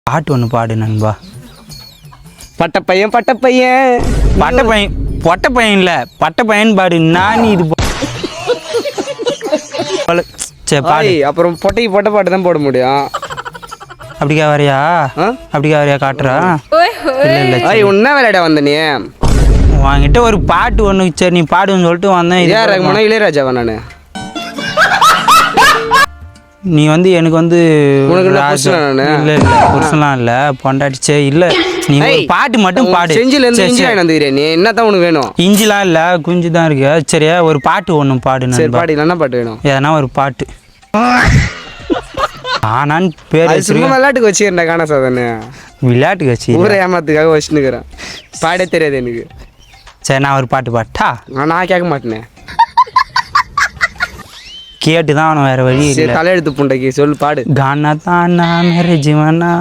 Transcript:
பாட்டு ஒன்று பாடு நண்பா. பட்டப்பையன் பட்டப்பையன் பட்டப்பையன் பொட்டப்பையன் இல்லை பட்டப்பையன் பாடு. நான் இது சரி பாடு. அப்புறம் பொட்டைக்கு பொட்டை பாட்டு தான் போட முடியும். அப்படிக்கா வரையா? அப்படிக்கா வரையா காட்டுறா? இல்லை இல்லை உன்ன விளையாட வந்த நீ வாங்கிட்ட ஒரு பாட்டு ஒன்று சரி நீ பாடுன்னு சொல்லிட்டு வந்தேன். ஏஆர் ரஹ்மானா இளையராஜாவா? நான் நீ வந்து எனக்கு வந்து இல்லை புருஷன்லாம் இல்லை பொண்டாட்டிச்சே இல்லை. நீ ஒரு பாட்டு மட்டும் பாடு. செஞ்சிலேருந்து இஞ்சி வாங்கி வந்துக்கிறேன். நீ என்னத்தான் உனக்கு வேணும்? இஞ்சிலாம் இல்லை குஞ்சு தான் இருக்கு. சரியா ஒரு பாட்டு ஒன்று பாடு. சரி பாடு. என்ன பாட்டு வேணும்? எதனா ஒரு பாட்டு. ஆனான்னு பேர் சும்மா விளையாட்டுக்கு வச்சுக்கிறேன். காண சாதனை விளையாட்டுக்கு வச்சு ஊரை ஏமாத்துக்காக வச்சுன்னுக்கிறேன். பாடே தெரியாது எனக்கு. சரி நான் ஒரு பாட்டு பாட்டா? நான் கேட்க மாட்டேனே. கேட்டு தான் அவனை வேற வழி இல்லை. தலையெழுத்து புண்டைக்கு சொல்லு பாடு. கானா தானா மேரே ஜீவனா